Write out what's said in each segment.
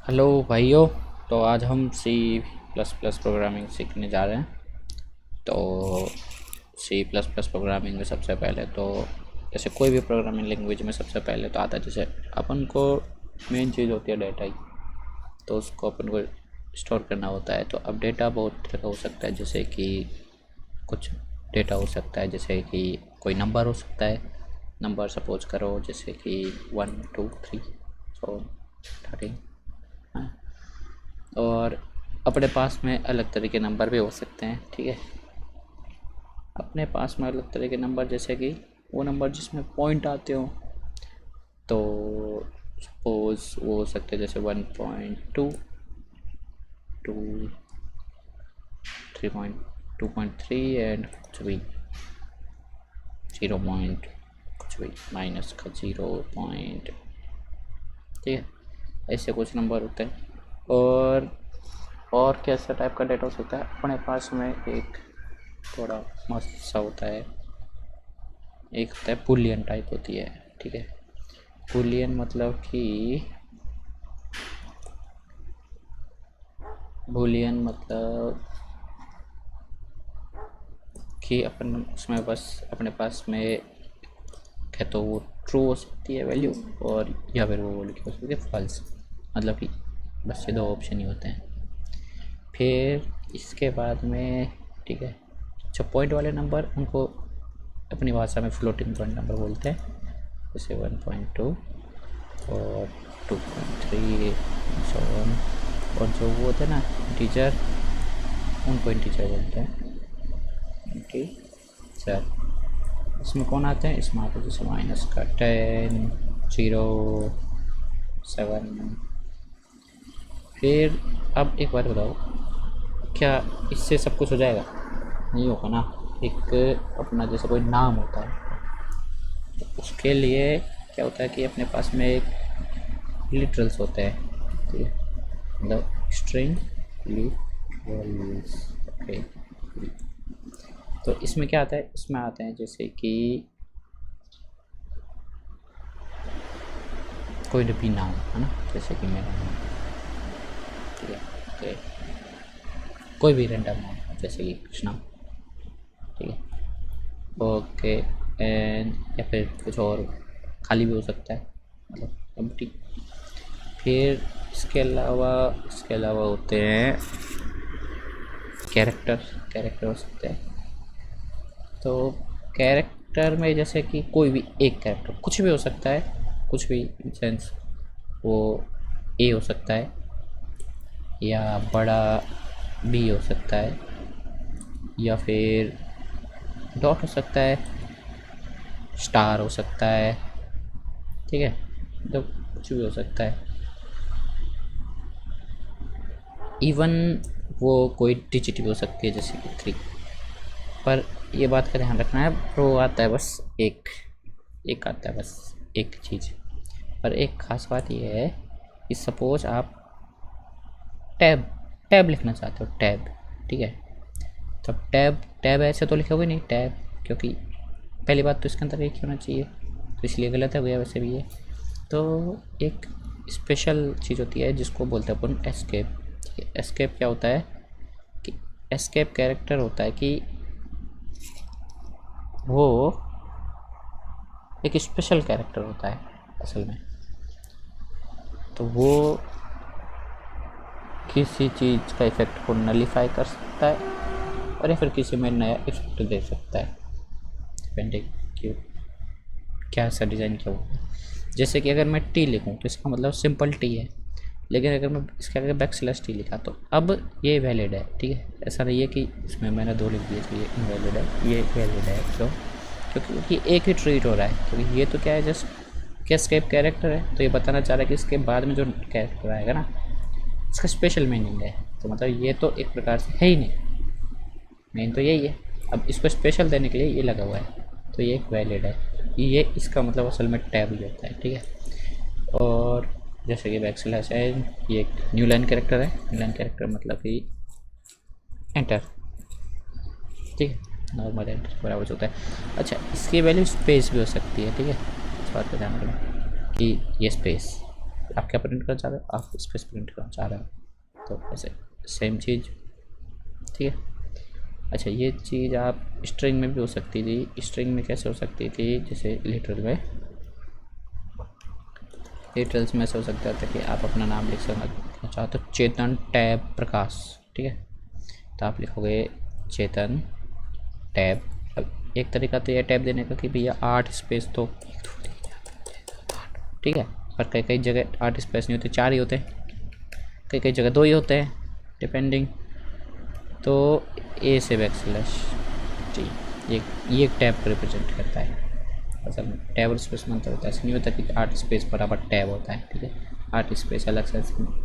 Hello भाइयों। तो आज हम सी प्लस प्लस प्रोग्रामिंग सीखने जा रहे हैं। तो सी प्लस प्लस प्रोग्रामिंग में सबसे पहले तो जैसे कोई भी प्रोग्रामिंग लैंग्वेज में सबसे पहले तो आता है, जैसे अपन को मेन चीज़ होती है डेटा ही। तो उसको अपन को स्टोर करना होता है। तो अब डेटा बहुत तरह का हो सकता है, जैसे कि कुछ डेटा हो सकता है, जैसे कि कोई नंबर हो सकता है। नंबर सपोज करो जैसे कि 1 2 3 4 13। और अपने पास में अलग तरह के नंबर भी हो सकते हैं, ठीक है। अपने पास में अलग तरह के नंबर जैसे कि वो नंबर जिसमें पॉइंट आते हो। तो सपोज वो हो सकते हैं जैसे 1.2 3.2.3 एंड कुछ भी 0 पॉइंट कुछ भी माइनस का 0 पॉइंट, ठीक है। ऐसे कुछ नंबर होते हैं। और कैसा टाइप का डेटा हो सकता है अपने पास में, एक थोड़ा मस्त सा होता है। एक होता है बुलियन टाइप होती है, ठीक है। बुलियन मतलब कि अपन उसमें बस अपने पास में है तो वो ट्रू हो सकती है वैल्यू, और या फिर वो लिखी हो सकती है फॉल्स। मतलब कि बस ये दो ऑप्शन ही होते हैं। फिर इसके बाद में, ठीक है, जो पॉइंट वाले नंबर उनको अपनी भाषा में फ्लोटिंग पॉइंट नंबर बोलते हैं, जैसे 1.2 और 2.3 सो ऑन। और जो वो होते हैं ना इंटीजर, उनको इंटीजर बोलते हैं, इंटीजर। इसमें कौन आते हैं, इसमें आते हैं जैसे माइनस का 10 0 7। फिर अब एक बात बताओ, क्या इससे सब कुछ हो जाएगा? नहीं होगा ना। एक अपना जैसे कोई नाम होता है, उसके लिए क्या होता है कि अपने पास में एक लिटरल्स होते हैं, ठीक है। मतलब स्ट्रिंग लिटरल्स, ओके। तो इसमें क्या आता है, इसमें आते हैं जैसे कि कोई भी नाम है ना, जैसे कि मेरा नाम, ठीक है। ओके, कोई भी रैंडम नाम जैसे कि कृष्णा, ठीक है। ओके, एंड या फिर कुछ और खाली भी हो सकता है, मतलब एम्प्टी। फिर इसके अलावा होते हैं कैरेक्टर। कैरेक्टर हो सकते हैं। तो कैरेक्टर में जैसे कि कोई भी एक कैरेक्टर कुछ भी हो सकता है, कुछ भी इन सेंस वो ए हो सकता है, या बड़ा बी हो सकता है, या फिर डॉट हो सकता है, स्टार हो सकता है, ठीक है। तो कुछ भी हो सकता है। इवन वो कोई डिजिट भी हो सकती है जैसे कि 3। पर ये बात का ध्यान रखना है, प्रो आता है बस एक, एक आता है बस एक चीज़। पर एक ख़ास बात ये है कि सपोज आप टैब टैब लिखना चाहते हो, टैब, ठीक है। तो टैब टैब ऐसे तो लिखोगे नहीं टैब, क्योंकि पहली बात तो इसके अंदर एक ही होना चाहिए, तो इसलिए गलत है भैया, वैसे भी है। तो एक स्पेशल चीज़ होती है जिसको बोलते हैं अपन एस्केप। एस्केप क्या होता है कि एस्केप कैरेक्टर होता है कि वो एक स्पेशल कैरेक्टर होता है असल में। तो वो किसी चीज़ का इफ़ेक्ट को नलीफाई कर सकता है, और या फिर किसी में नया इफ़ेक्ट दे सकता है, डिपेंडिंग कि क्या सा डिज़ाइन किया हुआ है। जैसे कि अगर मैं टी लिखूँ तो इसका मतलब सिंपल टी है, लेकिन अगर मैं इसके आगे बैक स्लैश टी लिखा तो अब ये वैलिड है, ठीक है। ऐसा नहीं है कि इसमें मैंने 2 लिख दिए तो ये इनवैलिड है, ये वैलिड है। क्यों? क्योंकि एक ही ट्रीट हो रहा है, क्योंकि ये तो क्या है, जस्ट क्या स्केप कैरेक्टर है, तो ये बताना चाह रहा है कि इसके बाद में जो कैरेक्टर आएगा ना, इसका स्पेशल मीनिंग है। तो मतलब ये तो एक प्रकार से है ही नहीं, मेन तो यही है। अब इसको स्पेशल देने के लिए ये लगा हुआ है, तो ये एक वैलिड है। ये इसका मतलब असल में टैब ही होता है, ठीक है। और जैसे कि बैक स्लैश है, ये एक न्यू लाइन कैरेक्टर है। न्यू लाइन कैरेक्टर मतलब कि एंटर, ठीक है, नॉर्मल एंटर के बराबर होता है। अच्छा, इसकी वैल्यू स्पेस भी हो सकती है, ठीक है। इस बात का ध्यान रखना कि ये स्पेस आप क्या प्रिंट करना चाह रहे हो, आप स्पेस प्रिंट करना चाह रहे हो, तो ऐसे सेम चीज़, ठीक है। अच्छा, ये चीज़ आप स्ट्रिंग में भी हो सकती थी। स्ट्रिंग में कैसे हो सकती थी, जैसे लिटरल में, लिटरल्स में ऐसे हो सकता था कि आप अपना नाम लिख सकना चाहते हो, चेतन टैब प्रकाश, ठीक है, तो आप लिखोगे चेतन टैब। अब एक तरीका तो ये टैब देने का कि भैया 8 स्पेस तो, ठीक है, पर कई कई जगह 8 स्पेस नहीं होते, 4 ही होते हैं, कई कई जगह 2 ही होते हैं, डिपेंडिंग। तो ए से बैकस्लैश जी, ये एक टैब को रिप्रेजेंट करता है। असल में टैब और स्पेस में अंतर होता है, ऐसा नहीं होता कि 8 स्पेस बराबर टैब होता है, ठीक है। 8 स्पेस अलग से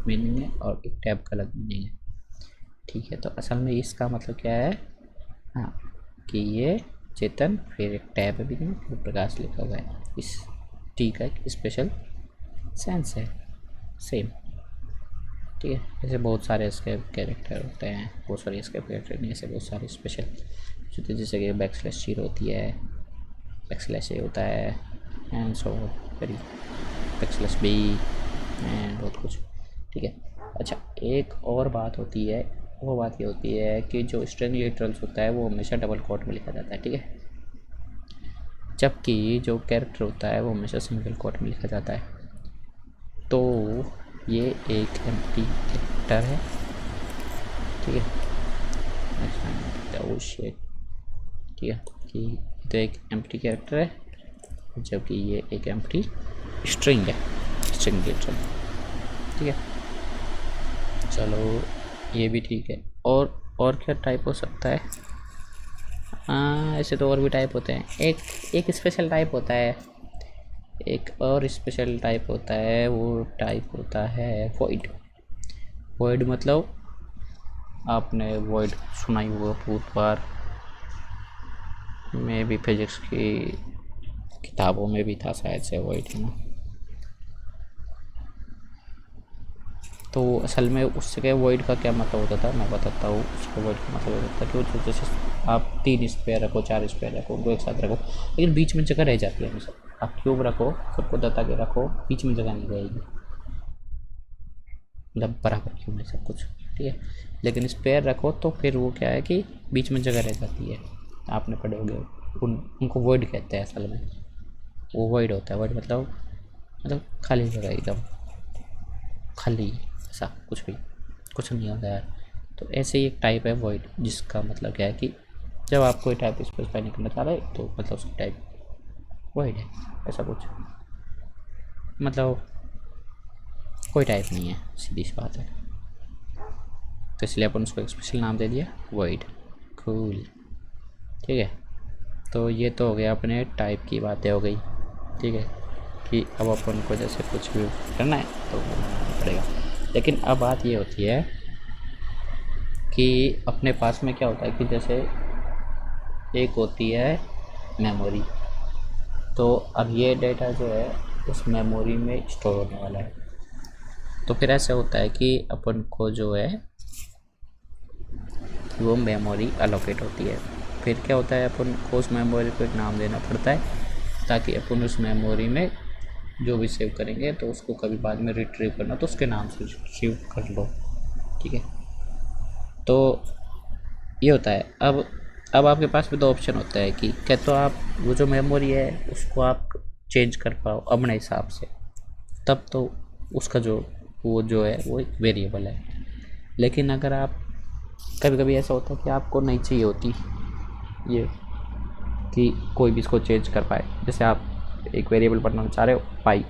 मीनिंग है और एक टैब का अलग मीनिंग है, ठीक है। तो असल में इसका मतलब क्या है, हाँ, कि ये चेतन फिर एक टैब है बीच में, फिर प्रकाश लिखा हुआ है, इस टी का एक स्पेशल सेंस है, सेम, ठीक है। ऐसे बहुत सारे इसके कैरेक्टर होते हैं, बहुत सारे इसके कैरेक्टर नहीं, ऐसे बहुत सारे स्पेशल होते हैं, जैसे कि बैकस्लैश जीरो होती है, बैकस्लैश ए होता है, and so very backslash b and बहुत कुछ, ठीक है। अच्छा, एक और बात होती है, वो बात ये होती है कि जो स्ट्रिंग लिटरल्स होता है वो हमेशा डबल कोट में लिखा जाता है, ठीक है, जबकि जो कैरेक्टर होता है वो हमेशा सिंगल कोट में लिखा जाता है। तो ये एक एम्प्टी कैरेक्टर है, ठीक है, ओ शिट, ठीक है, कि तो एक एम्प्टी कैरेक्टर है, जबकि ये एक एम्प्टी स्ट्रिंग है, स्ट्रिंग लिटरल, ठीक है। चलो ये भी ठीक है। और क्या टाइप हो सकता है, ऐसे तो और भी टाइप होते हैं। एक स्पेशल टाइप होता है, एक और स्पेशल टाइप होता है, वो टाइप होता है वॉइड। वॉइड मतलब आपने वॉइड सुना ही होगा बहुत बार, में भी फिजिक्स की किताबों में भी था शायद से वॉइड, है ना। तो असल में उसके वॉइड का क्या मतलब होता था, मैं बताता हूँ। उसके वॉइड का मतलब होता था कि जैसे आप 3 स्पेयर रखो, 4 स्पेयर रखो, उनको एक साथ रखो, लेकिन बीच में जगह रह जाती है हमेशा। आप क्यूब रखो, सबको दता के रखो, बीच में जगह नहीं रहेगी, मतलब बराबर क्यूब में सब कुछ, ठीक है। लेकिन स्पेयर रखो तो फिर वो क्या है कि बीच में जगह रह जाती है। आपने पढ़े होंगे, उनको वॉइड कहते हैं असल में, वो वॉइड होता है। वॉइड मतलब खाली जगह, एकदम खाली, ऐसा कुछ नहीं होता है। तो ऐसे ही एक टाइप है वॉइड, जिसका मतलब क्या है कि जब आप कोई टाइप स्पेसिफाई नहीं करना चाह रहे तो मतलब उसका टाइप वॉइड है, ऐसा कुछ, मतलब कोई टाइप नहीं है, सीधी सी बात है। तो इसलिए अपन उसको एक स्पेशल नाम दे दिया, वॉइड, कूल, ठीक है। तो ये तो हो गया अपने टाइप की बातें हो गई, ठीक है, कि अब अपन को जैसे कुछ भी करना है तो बनाना पड़ेगा। लेकिन अब बात ये होती है कि अपने पास में क्या होता है कि जैसे एक होती है मेमोरी, तो अब ये डेटा जो है उस मेमोरी में स्टोर होने वाला है। तो फिर ऐसा होता है कि अपन को जो है वो मेमोरी अलोकेट होती है। फिर क्या होता है, अपन को उस मेमोरी को एक नाम देना पड़ता है, ताकि अपन उस मेमोरी में जो भी सेव करेंगे तो उसको कभी बाद में रिट्रीव करना तो उसके नाम से रिट्रीव कर लो, ठीक है। तो ये होता है। अब आपके पास भी 2 ऑप्शन होता है कि क्या तो आप वो जो मेमोरी है उसको आप चेंज कर पाओ अपने हिसाब से, तब तो उसका वो जो है वो एक वेरिएबल है। लेकिन अगर आप कभी कभी ऐसा होता है कि आपको नहीं चाहिए होती ये कि कोई भी इसको चेंज कर पाए, जैसे आप एक वेरिएबल बनाना चाह रहे हो पाई,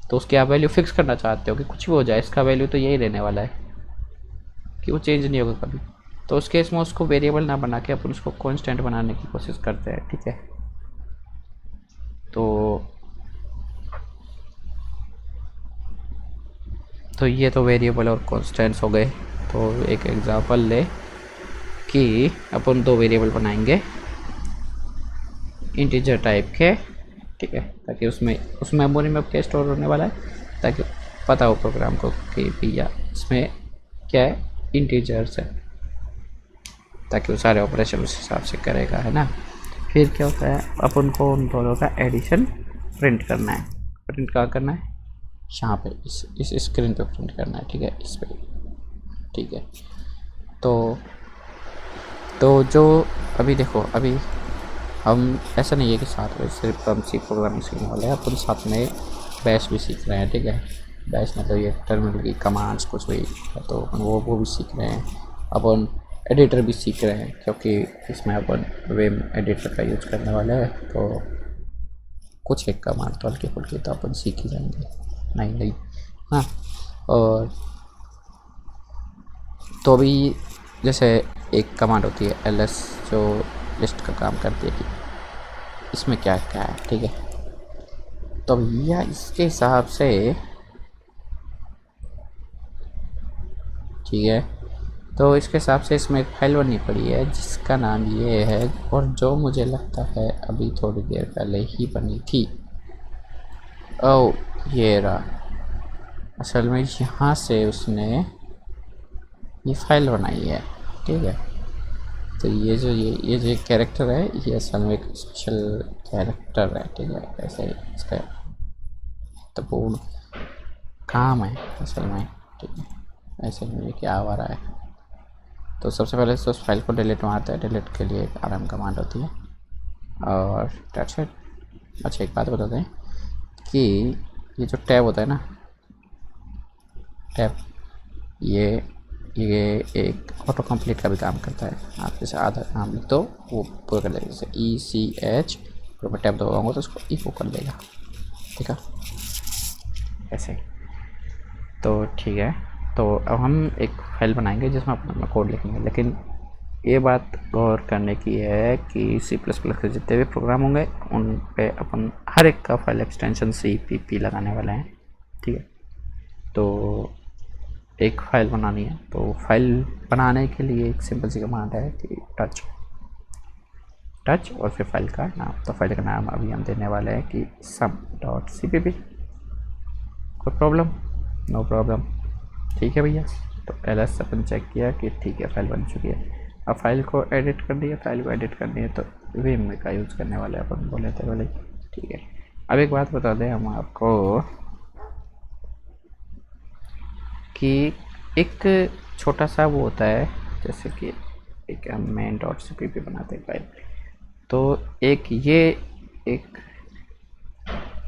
तो उसकी आप वैल्यू फिक्स करना चाहते हो कि कुछ भी हो जाए इसका वैल्यू तो यही रहने वाला है, कि वो चेंज नहीं होगा कभी। तो उस केस में उसको वेरिएबल ना बना के अपन उसको कांस्टेंट बनाने की कोशिश करते हैं, ठीक है। तो ये तो वेरिएबल और कांस्टेंट्स हो गए। तो एक एग्जांपल ले कि अपन 2 वेरिएबल बनाएंगे इंटीजर टाइप के, ठीक है, ताकि उस मेमोरी में क्या स्टोर होने वाला है, ताकि पता हो प्रोग्राम को कि भैया इसमें क्या है, इंटीजर्स है, ताकि वो सारे ऑपरेशन उस हिसाब से करेगा, है ना। फिर क्या होता है, अपन को उन दोनों का एडिशन प्रिंट करना है। प्रिंट कहाँ करना है, यहाँ पे इस स्क्रीन पे प्रिंट करना है, ठीक है, इस पे, ठीक है। तो जो अभी देखो, अभी हम ऐसा नहीं है कि साथ में सिर्फ हम सी प्रोग्रामिंग सीखने वाले हैं, अपन साथ में बैश भी सीख रहे हैं, ठीक है। बैश मतलब ये टर्मिनल की कमांड्स कुछ भी, तो अपन वो भी सीख रहे हैं। अपन एडिटर भी सीख रहे हैं, क्योंकि इसमें अपन वेब एडिटर का यूज़ करने वाले हैं, तो कुछ एक कमांड तो हल्की फुल्की तो अपन सीख ही जाएंगे, नहीं। हाँ, और तो अभी जैसे एक कमांड होती है ls, जो लिस्ट का काम करती है कि इसमें क्या क्या है, ठीक है। तो भैया इसके हिसाब से, ठीक है, तो इसके हिसाब से इसमें एक फाइल बननी पड़ी है जिसका नाम ये है, और जो मुझे लगता है अभी थोड़ी देर पहले ही बनी थी। ओ, ये रहा। असल में यहाँ से उसने ये फाइल बनाई है, ठीक है। तो ये जो कैरेक्टर है, ये असल में एक स्पेशल कैरेक्टर है, ठीक है। ऐसे इसका तो पूर्ण काम है असल में, ठीक है। ऐसे में क्या आ रहा है, तो सबसे पहले तो उस फाइल को डिलीट मारता है। डिलीट के लिए एक rm कमांड होती है, और दैट्स इट। अच्छा, एक बात बता दें कि ये जो टैब होता है ना, टैब, ये एक ऑटो कंप्लीट का भी काम करता है। आप जैसे आधा नाम लिख दो, वो पूरा कर देगा। जैसे ECH, तो मैं टैब दबाऊंगा तो उसको इको कर देगा, ठीक है, ऐसे। तो ठीक है, तो अब हम एक फाइल बनाएंगे जिसमें अपना कोड लिखेंगे, लेकिन ये बात गौर करने की है कि C++ के जितने भी प्रोग्राम होंगे उन पे अपन हर एक का फाइल एक्सटेंशन CPP लगाने वाले हैं, ठीक है। तो एक फाइल बनानी है, तो फाइल बनाने के लिए एक सिंपल सी कमांड है कि टच और फिर फाइल का नाम। तो फाइल का नाम अभी हम देने वाले हैं कि sum.cpp। कोई प्रॉब्लम? नो प्रॉब्लम, ठीक है भैया। तो ls अपन चेक किया कि ठीक है, फाइल बन चुकी है। अब फाइल को एडिट कर दिया। फाइल को एडिट करनी है तो विम का यूज़ करने वाले अपन बोले थे बोले, ठीक है। अब एक बात बता दें हम आपको कि एक छोटा सा वो होता है, जैसे कि एक हम main.cpp बनाते हैं फाइल, तो एक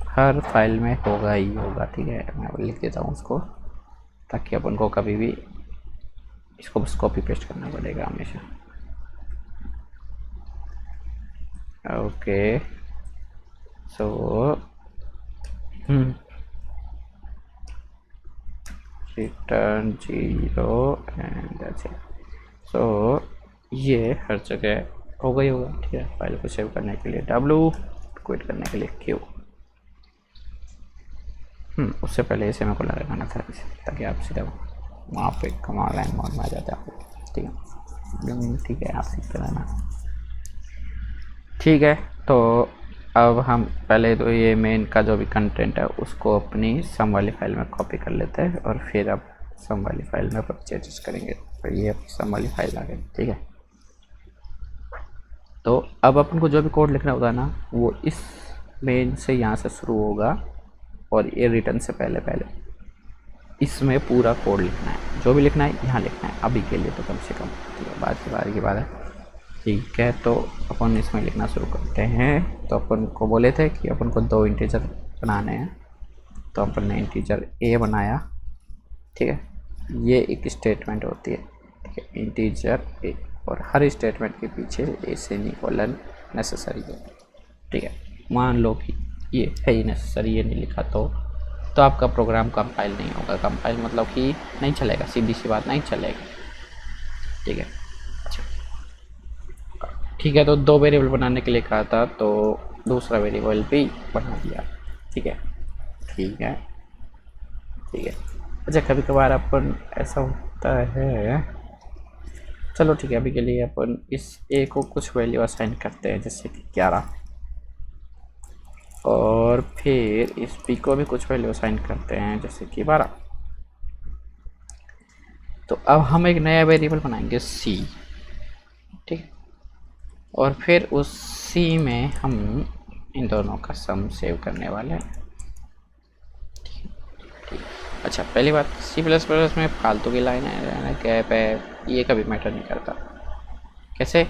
हर फाइल में होगा ही होगा, ठीक है। मैं लिख देता हूँ उसको, ताकि अपन को कभी भी इसको बस कॉपी पेस्ट करना पड़ेगा हमेशा। Okay, so return 0 and that's it. So ये हर जगह हो गई होगा, ठीक है। फाइल को सेव करने के लिए W, क्विट करने के लिए Q। उससे पहले इसे मेरे को लगाना था, ताकि आप सीधा वहाँ पे कमांड लाइन मोड में आ जाते हैं आपको, ठीक है। ठीक है, आप सीखते रहना, ठीक है। तो अब हम पहले तो ये मेन का जो भी कंटेंट है उसको अपनी सम वाली फाइल में कॉपी कर लेते हैं, और फिर अब सम वाली फाइल में अपन चेंजेस करेंगे। तो ये सम वाली फाइल आ गई, ठीक है। तो अब अपन को जो भी कोड लिखना होता है ना, वो इस मेन से यहाँ से शुरू होगा, और ये रिटर्न से पहले इसमें पूरा कोड लिखना है। जो भी लिखना है यहाँ लिखना है, अभी के लिए तो कम से कम, ठीक है। बाद की बात है, ठीक है। तो अपन इसमें लिखना शुरू करते हैं। तो अपन को बोले थे कि अपन को 2 इंटीजर बनाने हैं, तो अपन ने इंटीजर a बनाया, ठीक है। ये एक स्टेटमेंट होती है, ठीक है, इंटीजर a, और हर स्टेटमेंट के पीछे ए सेमीकोलन नेसेसरी है, ठीक है। मान लो कि ये है ही नेसेसरी, ये नहीं लिखा तो आपका प्रोग्राम कंपाइल नहीं होगा। कंपाइल मतलब कि नहीं चलेगा, सीधी सी बात, नहीं चलेगा, ठीक है। अच्छा, ठीक है। तो 2 वेरिएबल बनाने के लिए कहा था, तो दूसरा वेरिएबल भी बना दिया, ठीक है, ठीक है, ठीक है। अच्छा, कभी कभार अपन ऐसा होता है, चलो ठीक है, अभी के लिए अपन इस ए को कुछ वैल्यू असाइन करते हैं, जैसे कि 11, और फिर इस बी को भी कुछ वैल्यू असाइन करते हैं, जैसे कि 12। तो अब हम एक नया वेरिएबल बनाएंगे सी, ठीक, और फिर उस सी में हम इन दोनों का सम सेव करने वाले हैं। अच्छा, पहली बात C++ में फालतू की लाइन है, गैप है, ये कभी मैटर नहीं करता। कैसे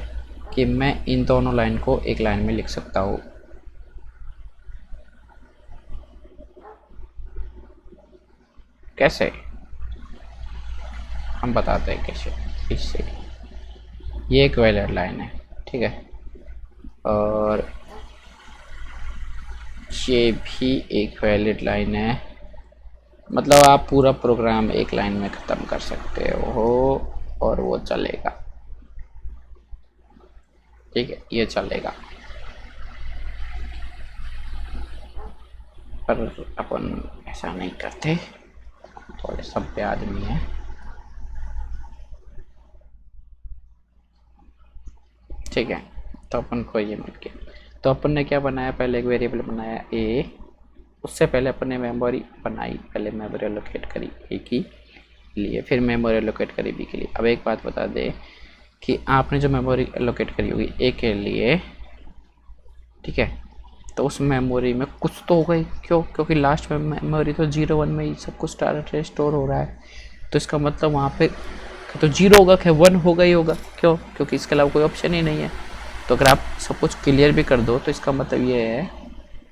कि मैं इन दोनों लाइन को एक लाइन में लिख सकता हूँ। कैसे, हम बताते हैं कैसे। इससे ये एक वैलिड लाइन है, ठीक है, और ये भी एक वैलिड लाइन है। मतलब आप पूरा प्रोग्राम एक लाइन में ख़त्म कर सकते हो और वो चलेगा, ठीक है, ये चलेगा। पर अपन ऐसा नहीं करते, थोड़े सभ्य आदमी हैं। ठीक है, तो अपन को ये मिल गया। तो अपन ने क्या बनाया, पहले एक वेरिएबल बनाया a, उससे पहले अपन ने मेमोरी बनाई, पहले मेमोरी एलोकेट करी a के लिए, फिर मेमोरी एलोकेट करी b के लिए। अब एक बात बता दे कि आपने जो मेमोरी एलोकेट करी होगी a के लिए, ठीक है, तो उस मेमोरी में कुछ तो होगा ही। क्यों? क्योंकि लास्ट में मेमोरी तो 0 1 में ही सब कुछ स्टोर हो रहा है, तो इसका मतलब वहाँ पे तो 0 होगा, क्या 1 होगा ही होगा। क्यों? क्योंकि इसके अलावा कोई ऑप्शन ही नहीं है। तो अगर आप सब कुछ क्लियर भी कर दो तो इसका मतलब ये है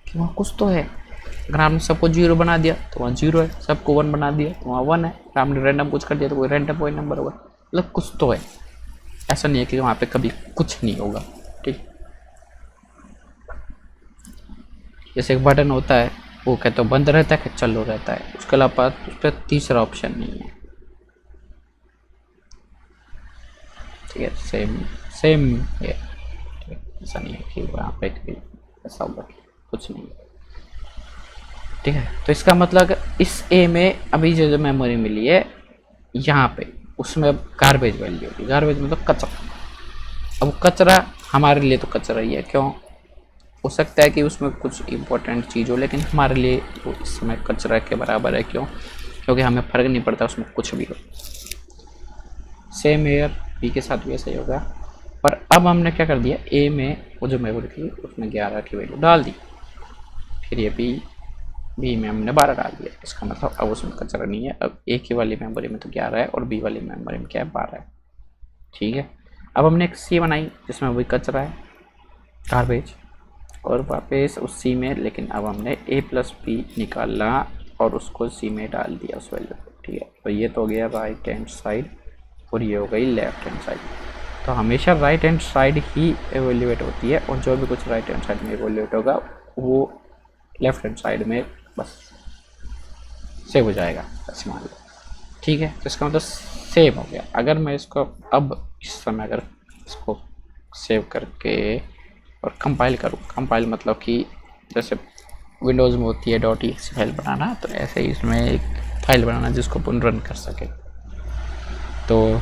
कि वहाँ कुछ तो है। अगर आपने सबको 0 बना दिया तो वहाँ 0 है, सबको 1 बना दिया तो वहाँ 1 है, अगर आपने रैंडम कुछ कर दिया तो कोई रैंडम कोई नंबर होगा। मतलब कुछ तो है, ऐसा नहीं है कि वहाँ पे कभी कुछ नहीं होगा। ठीक, जैसे एक बटन होता है, वो क्या तो बंद रहता है, क्या चालू रहता है, उसके अलावा उस पर तीसरा ऑप्शन नहीं है। ठीक है, सेम सेम है, ऐसा नहीं है कि वहाँ पे ऐसा होगा, कुछ नहीं। ठीक है, तो इसका मतलब इस ए में अभी जो मेमोरी मिली है यहाँ पे, उसमें अब गार्बेज वैल्यू होगी। गार्बेज मतलब कचरा। अब कचरा हमारे लिए तो कचरा ही है। क्यों? हो सकता है कि उसमें कुछ इम्पोर्टेंट चीज़ हो, लेकिन हमारे लिए वो इस समय कचरा के बराबर है। क्यों? क्योंकि हमें फ़र्क नहीं पड़ता उसमें कुछ भी हो। सेम एयर बी के साथ भी ऐसा ही होगा। पर अब हमने क्या कर दिया, ए में वो जो मेमोरी थी उसमें 11 की वैल्यू डाल दी, फिर ये बी में हमने 12 डाल दिया। इसका मतलब अब उसमें कचरा नहीं है। अब ए की वाली मेमोरी में तो 11 है और बी वाली मेमोरी में क्या है, 12 है। ठीक है, अब हमने एक सी बनाई जिसमें वही कचरा है, गार्बेज, और वापस उस सी में, लेकिन अब हमने ए प्लस बी निकाला और उसको सी में डाल दिया उस वैल्यू को। ठीक है, तो ये तो हो गया राइट हैंड साइड और ये हो गई लेफ्ट हैंड साइड। तो हमेशा राइट हैंड साइड ही एवेल्यूएट होती है, और जो भी कुछ राइट हैंड साइड में एवेल्यूएट होगा वो लेफ्ट हैंड साइड में बस सेव हो जाएगा, ऐसे मान लो। ठीक है, तो इसका मतलब सेव हो गया। अगर मैं इसको अब इस समय अगर इसको सेव करके और कंपाइल करूँ, कंपाइल मतलब कि जैसे विंडोज़ में होती है .exe फाइल बनाना, तो ऐसे ही इसमें एक फाइल बनाना जिसको अपन रन कर सके। तो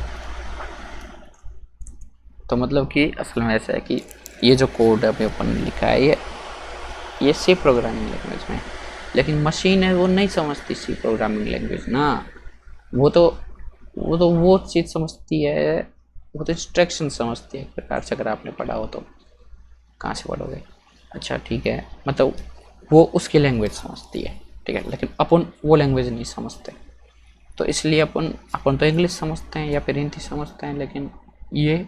मतलब कि असल में ऐसा है कि ये जो कोड अभी अपन ने लिखा है ये सी प्रोग्रामिंग लैंग्वेज में, लेकिन मशीन है वो नहीं समझती सी प्रोग्रामिंग लैंग्वेज ना। वो चीज़ समझती है, वो तो इंस्ट्रक्शन समझती है एक प्रकार से। अगर आपने पढ़ा हो तो कहाँ से पढ़ोगे। अच्छा ठीक है, मतलब वो उसकी लैंग्वेज समझती है, ठीक है, लेकिन अपन वो लैंग्वेज नहीं समझते। तो इसलिए अपन तो इंग्लिश समझते हैं या फिर हिंदी समझते हैं, लेकिन ये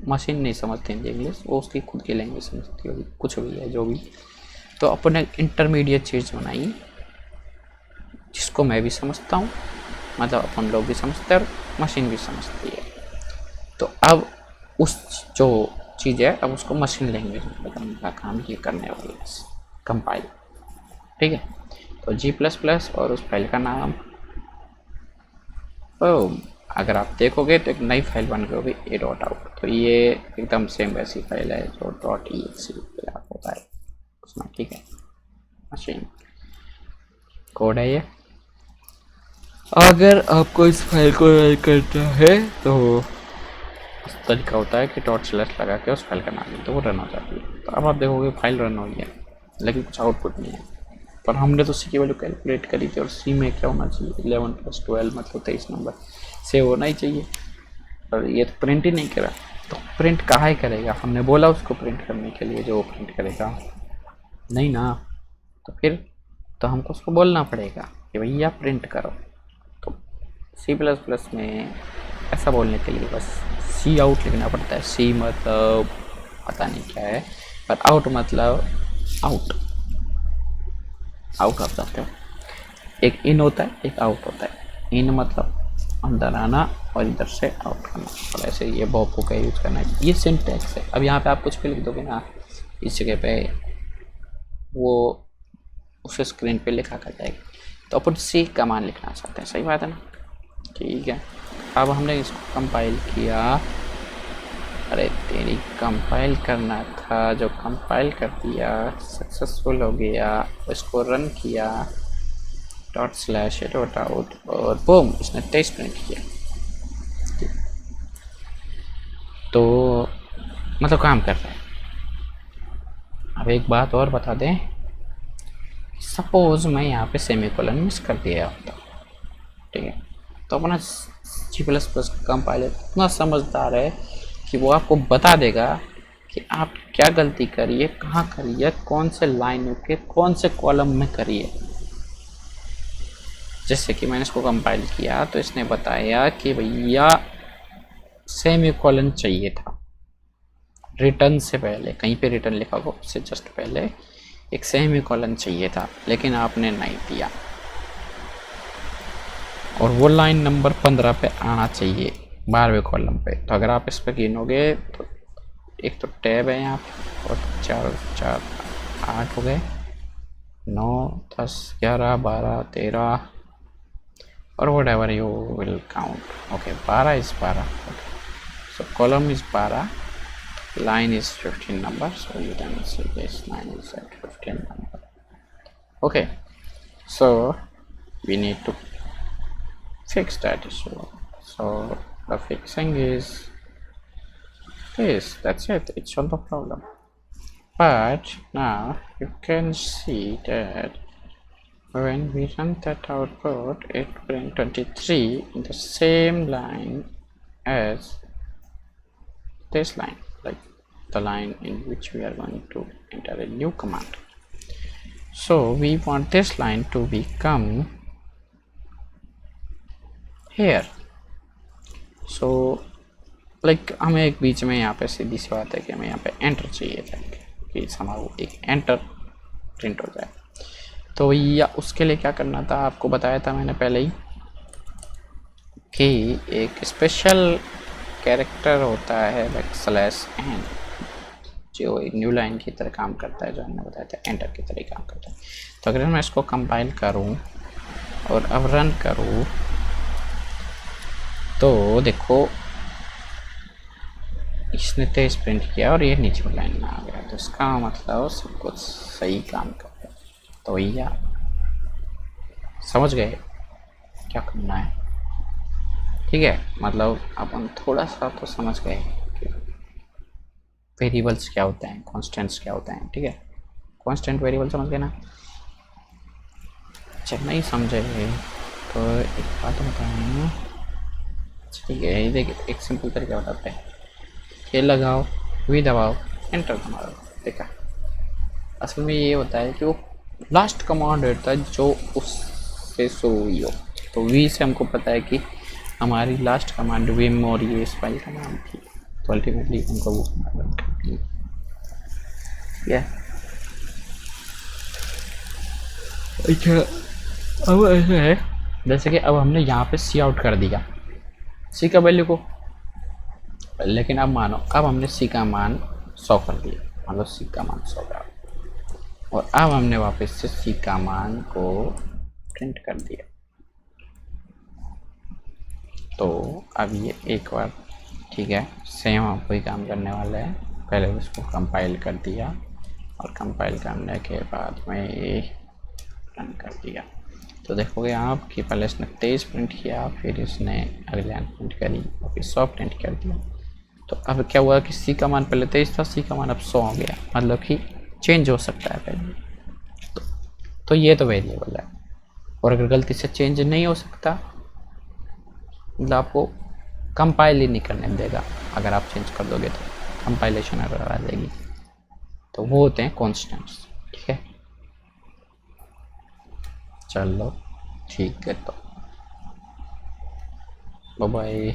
मशीन नहीं समझती हिंदी इंग्लिश, वो उसकी खुद की लैंग्वेज समझती होगी, कुछ भी है जो भी। तो अपन ने इंटरमीडिएट चीज़ बनाई जिसको मैं भी समझता हूँ, मतलब अपन लोग भी समझते हैं और मशीन भी समझती है। तो अब उस जो चीज़ है, अब उसको मशीन लैंग्वेज में बदलने का काम ये करने वाली है, कंपाइल। ठीक है, तो G++ और उस फाइल का नाम, अगर आप देखोगे तो एक नई फाइल बन गई होगी a.out। तो ये एकदम सेम वैसी फाइल है जो .exe होता है उसमें। ठीक है, मशीन कोड है ये। अगर आपको इस फाइल को रन करना है तो इस तरीका होता है कि ./ लगा के उस फाइल का नाम, तो वो रन हो जाती है। तो अब आप देखोगे फाइल रन हो गई है, लेकिन कुछ आउटपुट नहीं है। पर हमने तो सी की वैल्यू कैलकुलेट करी थी, और सी में क्या होना चाहिए, 11 + 12 मतलब 23 नंबर सेव होना ही चाहिए। और ये तो प्रिंट ही नहीं करा, तो प्रिंट कहाँ ही करेगा। हमने बोला उसको प्रिंट करने के लिए, जो प्रिंट करेगा नहीं ना, तो फिर तो हमको उसको बोलना पड़ेगा कि भैया प्रिंट करो। तो C++ में ऐसा बोलने के लिए बस सी आउट लिखना पड़ता है। सी मतलब पता नहीं क्या है, पर आउट मतलब आउट, आउट आप जानते हो। एक इन होता है, एक आउट होता है। इन मतलब अंदर आना और इधर से आउट करना, और ऐसे ये बॉप का यूज करना है। ये सिंटैक्स है। अब यहाँ पे आप कुछ भी लिख दोगे ना, इस जगह पे वो उस स्क्रीन पे लिखा कर जाएगी। तो अपन सी कमांड लिखना चाहते हैं, सही बात है ना? ठीक है, अब हमने इसको कंपाइल किया। अरे तेरी कंपाइल करना था, जो कंपाइल कर दिया, सक्सेसफुल हो गया। इसको रन किया, ./out और बूम, इसने 23 प्रिंट किया। तो मतलब काम कर रहा है। अब एक बात और बता दें, सपोज मैं यहाँ पे सेमीकोलन मिस कर दिया होता, ठीक है, तो अपना C++ कंपाइलर इतना समझदार है कि वो आपको बता देगा कि आप क्या गलती करिए, कहाँ करिए, कौन से लाइन के कौन से कॉलम में करिए। जैसे कि मैंने इसको कंपाइल किया तो इसने बताया कि भैया सेमीकोलन चाहिए था रिटर्न से पहले, कहीं पे रिटर्न लिखा होगा उससे जस्ट पहले एक सेमीकोलन चाहिए था, लेकिन आपने नहीं दिया। और वो लाइन नंबर 15 पे आना चाहिए 12वें कॉलम पे। तो अगर आप इस पर गिनोगे तो एक तो टैब है यहाँ पे, और 4 4 8 हो गए, 9 10 11 12 13 or whatever you will count. Okay, 12 is 12. Okay, so column is 12, line is 15 number, so you can see this line is at 15 number. Okay, so we need to fix that issue. So the fixing is this, that's it, it's solved the problem. But now you can see that when we run that output, it brings 23 in the same line as this line, like the line in which we are going to enter a new command. So we want this line to become here. So like हमें एक बीच में यहाँ पे सीधी सी बात है कि हमें यहाँ पे एंटर चाहिए था कि हमारा एक एंटर प्रिंट हो जाए। तो या उसके लिए क्या करना था, आपको बताया था मैंने पहले ही कि एक स्पेशल कैरेक्टर होता है लाइक /n, जो एक न्यू लाइन की तरह काम करता है, जो हमने बताया था एंटर की तरह काम करता है। तो अगर मैं इसको कंपाइल करूं और अब रन करूं तो देखो इसने 23 प्रिंट किया और ये नीचे लाइन में आ गया। तो इसका मतलब सब कुछ सही काम कर रहा है। तो भैया समझ गए क्या करना है, ठीक है? मतलब अपन थोड़ा सा तो समझ गए कि वेरिएबल्स क्या होते हैं, कॉन्स्टेंट्स क्या होते हैं, ठीक है? कॉन्स्टेंट वेरिएबल समझ गए ना? जब नहीं समझे तो एक बात बताऊँ, ठीक है? ये देखिए एक सिंपल तरीका बताते हैं, ये लगाओ, वी दबाओ, एंटर दबाओ, देखा? असल में ये होता है कि वो लास्ट कमांड होता है जो उससे शुरू हुई हो। तो वी से हमको पता है कि हमारी लास्ट कमांड विम और ये इस फाइल का नाम थी, तो अल्टीमेटली हमको वो कमांड करनी है। अच्छा, अब ऐसा है जैसे कि अब हमने यहाँ पे सी आउट कर दिया सी का वैल्यू को, लेकिन अब मानो अब हमने सी का मान 100 कर दिया, मान लो सी का मान 100 का, और अब हमने वापस से सी का मान को प्रिंट कर दिया। तो अब ये एक बार ठीक है सेम आपको ही काम करने वाला है। पहले उसको कंपाइल कर दिया और कंपाइल करने के बाद में ये रन कर दिया। तो देखोगे आप कि पहले इसने 23 प्रिंट किया, फिर इसने अगले लाइन प्रिंट करी और फिर 100 प्रिंट कर दिया। तो अब क्या हुआ कि सी का मान पहले 23 था, सी का मान अब 100 हो गया, मतलब कि चेंज हो सकता है पहले। तो ये तो वेरिएबल है, और अगर गलती से चेंज नहीं हो सकता मतलब आपको कंपाइल ही नहीं करने देगा। अगर आप चेंज कर दोगे तो कंपाइलेशन एरर आ जाएगी। तो वो होते हैं कॉन्स्टेंट्स, ठीक है? चलो ठीक है तो बाय बाय।